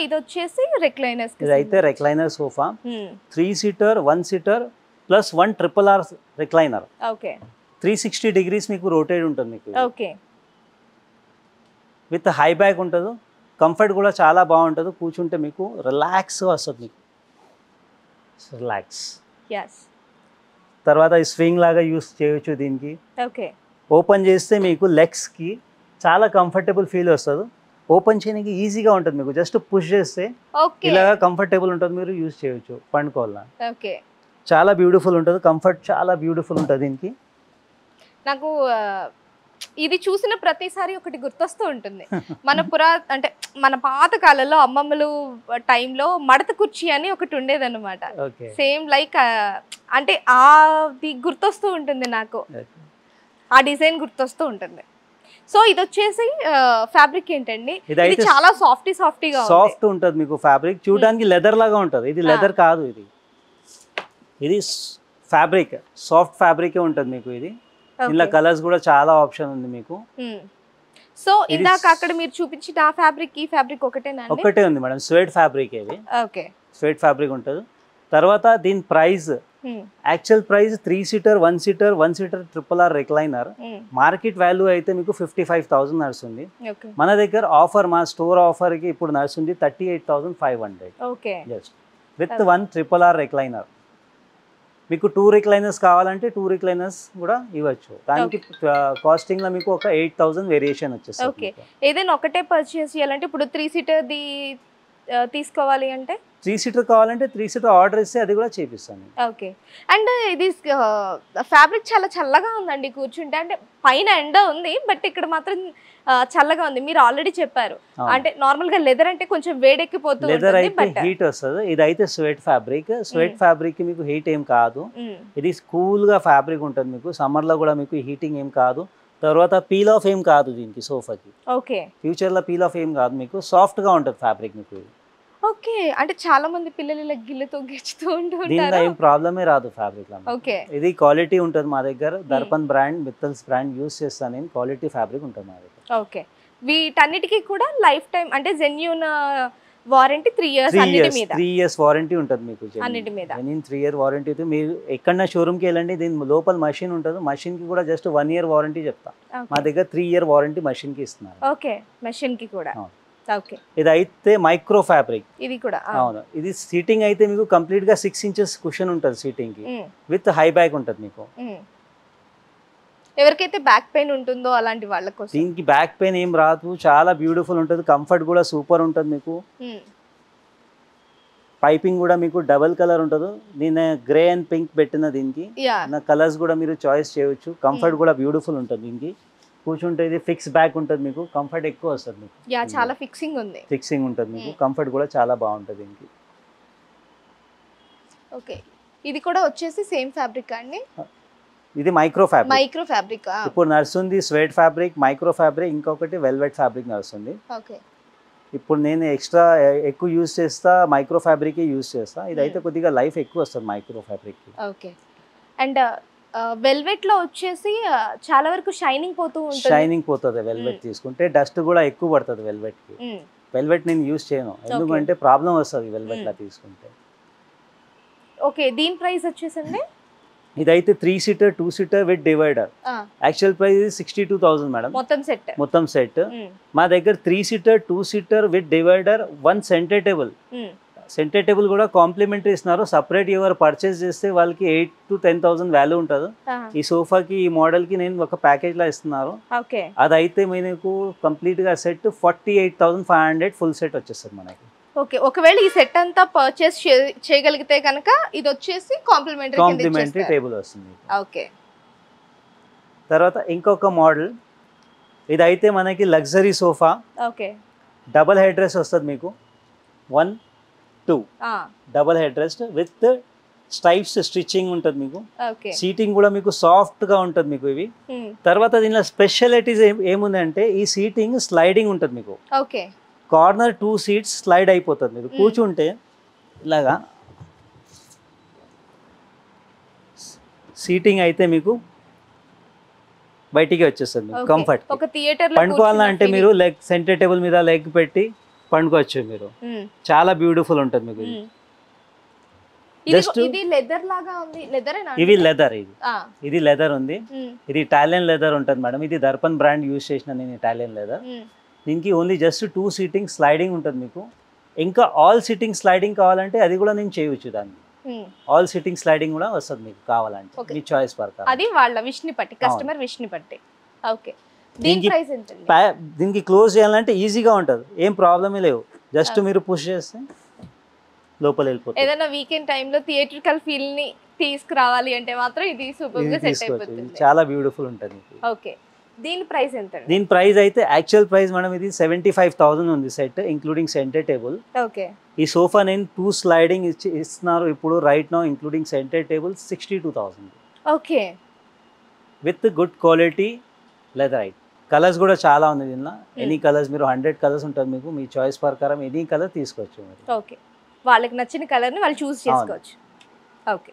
ఇది వచ్చేసి రిక్లైనర్స్ ఇది అయితే recliner sofa 3 seater 1 seater plus 1 triple R recliner. Okay 360 degrees మీకు రొటేట్ ఉంటుంది మీకు. ఓకే విత్ హై బ్యాక్ ఉంటుంది. కంఫర్ట్ కూడా చాలా బాగుంటుంది. కూర్చుంటే మీకు రిలాక్స్ వస్తుంది మీకు. రిలాక్స్. తర్వాత స్వింగ్ లాగా యూస్ చేయొచ్చు దీనికి. ఓకే ఓపెన్ చేస్తే మీకు లెగ్స్కి చాలా కంఫర్టబుల్ ఫీల్ వస్తుంది. ఓపెన్ చేయడానికి ఈజీగా ఉంటుంది మీకు. జస్ట్ పుష్ చేస్తే ఇలాగా కంఫర్టబుల్ ఉంటుంది. మీరు యూజ్ చేయొచ్చు పండుకోవాలా. ఓకే చాలా బ్యూటిఫుల్ ఉంటుంది. కంఫర్ట్ చాలా బ్యూటిఫుల్ ఉంటుంది దీనికి. నాకు ఇది చూసిన ప్రతిసారి ఒకటి గుర్తొస్తూ ఉంటుంది. అంటే మన పాత కాలంలో అమ్మమ్మలు టైంలో మడత కుర్చీ అని ఒకటి ఉండేదన్నమాట. సేమ్ లైక్ అంటే అది గుర్తొస్తూ ఉంటుంది నాకు. ఆ డిజైన్ గుర్తొస్తూ ఉంటుంది. సో ఇది వచ్చేసి ఫ్యాబ్రిక్ ఏంటండి? ఇది చాలా సాఫ్టీగా సాఫ్ట్ ఉంటుంది మీకు. ఫ్యాబ్రిక్ చూడడానికి లెదర్ లాగా ఉంటుంది. ఇది లెదర్ కాదు. ఇది ఫ్యాబ్రిక్, సాఫ్ట్ ఫ్యాబ్రికే ఉంటుంది మీకు. ఇది ఇలా కలర్స్ కూడా చాలా ఆప్షన్ ఉంది మీకు. సో ఇందాక అక్కడ మీరు చూపించిన ఆ ఫ్యాబ్రిక్ ఈ ఫ్యాబ్రిక్ ఒకటేనా? ఒకటే ఉంది మేడం. స్వెట్ ఫ్యాబ్రిక్ ఇది. ఓకే స్వెట్ ఫ్యాబ్రిక్ ఉంటుంది. తర్వాత దీని price actual price 3 seater 1 seater 1 seater triple R recliner market value అయితే మీకు 55,000 నడుస్తుంది. మన దగ్గర ఆఫర్, మా స్టోర్ ఆఫర్ కి ఇప్పుడు నడుస్తుంది 38,500. Okay just with 1 triple R recliner. మీకు 2 రిక్లైనర్స్ కావాలంటే 2 రిక్లైనర్స్ కూడా ఇవ్వచ్చు. దానికి కాస్టింగ్ లో మీకు ఒక 8,000 వేరియేషన్ వచ్చేస్తుంది. ఓకే ఏదైనా ఒకటే పర్చేస్ చేయాలంటే ఇప్పుడు 3 సీటర్ ది తీసుకోవాలి అంటే 3 సీటర్ కావాలంటే 3 సీటర్ ఆర్డర్ ఇస్తే అది కూడా చేపిస్తాను. ఓకే అండ్ ఇది ఫ్యాబ్రిక్ చాలా చల్లగా ఉందండి కూర్చుంటే. అంటే పైన ఎండ ఉంది బట్ ఇక్కడ మాత్రం చల్లగా ఉంది. మీరు ఆల్రెడీ చెప్పారు అంటే నార్మల్ గా లెదర్ అంటే కొంచెం వేడెక్కిపోతుంది. లెదర్ అయితే హీట్ వస్తుంది. ఇది అయితే స్వెట్ ఫ్యాబ్రిక్. స్వెట్ ఫ్యాబ్రిక్ మీకు హీట్ ఏం కాదు. ఇది కూల్ గా ఫ్యాబ్రిక్ ఉంటుంది మీకు. సమ్మర్ లో కూడా మీకు హీటింగ్ ఏం కాదు. తర్వాత పీల్ ఆఫ్ ఏం కాదు దీనికి సోఫాకి. ఓకే ఫ్యూచర్ లో పీల్ ఆఫ్ ఏం కాదు మీకు. సాఫ్ట్ గా ఉంటుంది ఫ్యాబ్రిక్ మీకు. ఓకే అంటే చాలా మంది పిల్లలు ఇలా గిల్లుతో గిచ్చుతూ ఉంటారు. దీనిలో ఏం ప్రాబ్లమే రాదు ఫ్యాబ్రిక్ లో. ఓకే ఇది క్వాలిటీ ఉంటుంది మా దగ్గర. Darpan brand, Mittal's brand use చేస్తాను నేను. క్వాలిటీ ఫ్యాబ్రిక్ ఉంటుంది మా దగ్గర. ఓకే వీటన్నిటికీ కూడా లైఫ్ టైం అంటే జెన్యూన్ వారంటీ 3 ఇయర్స్ అన్నిటి మీద. 3 ఇయర్స్ వారంటీ ఉంటుంది మీకు అన్నిటి మీద. Genuine 3 year warranty. మీరు ఎక్కడన్నా షోరూమ్కి వెళ్ళండి, దీని లోపల మషిన్ ఉంటుంది. మషిన్ కి కూడా జస్ట్ 1 ఇయర్ వారంటీ చెప్తా. మా దగ్గర 3 ఇయర్ వారంటీ మషిన్ కి ఇస్తున్నారు. ఓకే మషిన్ కి కూడా. ఓకే ఇది అయితే మైక్రో ఫ్యాబ్రిక్. ఇది కూడా అవును. ఇది సీటింగ్ అయితే మీకు కంప్లీట్ గా 6 ఇంచెస్ కుషన్ ఉంటుంది సీటింగ్ కి. విత్ హై బ్యాక్ ఉంటుంది మీకు. ఎవరికైతే బ్యాక్ పెయిన్ ఉంటుందో అలాంటి వాళ్ళ కోసం దీనికి బ్యాక్ పెయిన్ ఏం రాదు. చాలా బ్యూటిఫుల్ ఉంటుంది. కంఫర్ట్ కూడా సూపర్ ఉంటుంది మీకు. పైపింగ్ కూడా మీకు డబల్ కలర్ ఉంటుంది. నేను గ్రే అండ్ పింక్ పెట్టిన దీనికి. నా కలర్స్ కూడా మీరు చాయిస్ చేయొచ్చు. కంఫర్ట్ కూడా బ్యూటిఫుల్ ఉంటుంది దీనికి. కూర్చుంటే ఇది ఫిక్స్ బ్యాక్ ఉంటుంది మీకు. కంఫర్ట్ ఎక్కువ వస్తుంది మీకు. చాలా ఫిక్సింగ్ ఉంది. ఫిక్సింగ్ ఉంటుంది మీకు. కంఫర్ట్ కూడా చాలా బాగుంటుంది దీనికి. ఓకే ఇది కూడా వచ్చేసి సేమ్ ఫ్యాబ్రిక్ అండి? ఇది మైక్రో ఫ్యాబ్రిక్. మైక్రో ఫ్యాబ్రిక్ ఇప్పుడు నడుస్తుంది స్వెట్ ఫ్యాబ్రిక్, మైక్రో ఫ్యాబ్రిక్, ఇంకొకటి వెల్వెట్ ఫ్యాబ్రిక్ నడుస్తుంది. ఓకే ఇప్పుడు నేను ఎక్స్ట్రా ఎక్కువ యూజ్ చేస్తా మైక్రో ఫ్యాబ్రిక్ యూజ్ చేస్తా. ఇదైతే కొద్దిగా లైఫ్ ఎక్కువ వస్తుంది micro fabric. Okay and velvet లో వచ్చేసి చాలా వరకు షైనింగ్ పోతూ ఉంటుంది. షైనింగ్ పోతుంది వెల్వెట్ తీసుకుంటే. డస్ట్ కూడా ఎక్కువ పడుతుంది వెల్వెట్ కి. వెల్వెట్ నేను యూజ్ చేయను ఎందుకంటే ప్రాబ్లం వస్తుంది వెల్వెట్ లా తీసుకుంటే. ఓకే దీని ప్రైస్ వచ్చేసండి? ఇదైతే 3 seater 2 seater with divider. Actual price 62,000 madam. మొత్తం సెట్. మా దగ్గర 3 seater 2 seater with divider 1 centre table. Centre table కూడా కాంప్లిమెంటరీ ఇస్తున్నారు. సపరేట్ ఎవరు పర్చేస్ చేస్తే వాళ్ళకి 8,000 to 10,000 వాల్యూ ఉంటుంది. ఈ సోఫాకి ఈ మోడల్ కి నేను ఒక ప్యాకేజ్ లా ఇస్తున్నారు. అదైతే మీకు కంప్లీట్ గా సెట్ 48,500 ఫుల్ సెట్ వచ్చేస్తుంది మనకి. ఓకే ఒకవేళ ఈ సెట్ అంతా పర్చేస్ చేయగలిగితే కనుక ఇది వచ్చేసి కాంప్లిమెంటరీ టేబుల్ వస్తుంది. ఓకే తర్వాత ఇంకొక మోడల్ ఇదైతే మనకి luxury sofa. Okay double head rest వస్తుంది మీకు. 1 2 double head rest with stripes stitching ఉంటుంది మీకు. సీటింగ్ కూడా మీకు సాఫ్ట్ గా ఉంటుంది మీకు ఇవి. తర్వాత దీనిలో స్పెషాలిటీస్ ఏముందంటే ఈ సీటింగ్ స్లైడింగ్ ఉంటుంది మీకు. ఓకే కార్నర్ 2 సీట్స్ స్లైడ్ అయిపోతుంది. మీరు కూర్చుంటే ఇలాగా సీటింగ్ అయితే మీకు బయటికి వచ్చేస్తుంది కంఫర్ట్. ఒక థియేటర్ పండుకోవాలంటే మీరు లెగ్ సెంటర్ టేబుల్ మీద లెగ్ పెట్టి పండుకోవచ్చు మీరు. చాలా బ్యూటిఫుల్ ఉంటుంది మీకు. జస్ట్ ఇది లెదర్ లాగా ఉంది. లెదరేనా? ఇవి లెదర్. ఇది లెదర్ ఉంది. ఇది ఇటాలియన్ లెదర్ ఉంటుంది మేడం. ఇది దర్పన్ బ్రాండ్ యూజ్ చేసిన నేను ఇటాలియన్ లెదర్. దీనికి ఓన్లీ జస్ట్ 2 సీటింగ్ స్లైడింగ్ ఉంటుంది మీకు. ఇంకా ఆల్ సిట్టింగ్ స్లైడింగ్ కావాలంటే అది కూడా నేను చేయవచ్చు. దాన్ని ఆల్ సిట్టింగ్ స్లైడింగ్ కూడా వస్తుంది మీకు కావాలంటే, మీ చాయిస్ ప్రకారం. అది వాళ్ళ విష్ని పట్టి, కస్టమర్ విష్ని పట్టి. ఓకే. దీనికి క్లోజ్ చేయాలంటే ఈజీగా ఉంటుంది, ఏం ప్రాబ్లమే లేవు. జస్ట్ మీరు పుష్ చేస్తే లోపల వెళ్ళిపోతుంది. ఏదైనా వీకెండ్ టైంలో థియేట్రికల్ ఫీల్ ని తీసుకురావాలి అంటే మాత్రం ఇది సూపర్ గా సెట్ అయిపోతుంది. చాలా బ్యూటిఫుల్ ఉంటుంది. ఓకే. దీని ప్రైస్ ఎంత? దీని ప్రైస్ అయితే యాక్చువల్ ప్రైస్ మనం ఇది 75,000 ఉంది set, including centre table. Okay. ఈ సోఫా నేను 2 స్లైడింగ్ ఇస్తున్నారు ఇప్పుడు right now, including centre table 62,000. Okay. With good quality leather ఐట్. కలర్స్ కూడా చాలా ఉంది దీనిలో. ఎనీ కలర్స్ మీరు 100 కలర్స్ ఉంటుంది మీకు, మీ చాయిస్ ప్రకారం ఎనీ కలర్ తీసుకోవచ్చు. ఓకే. వాళ్ళకి నచ్చిన కలర్ ని వాళ్ళు చూస్ చేసుకోవచ్చు. ఓకే.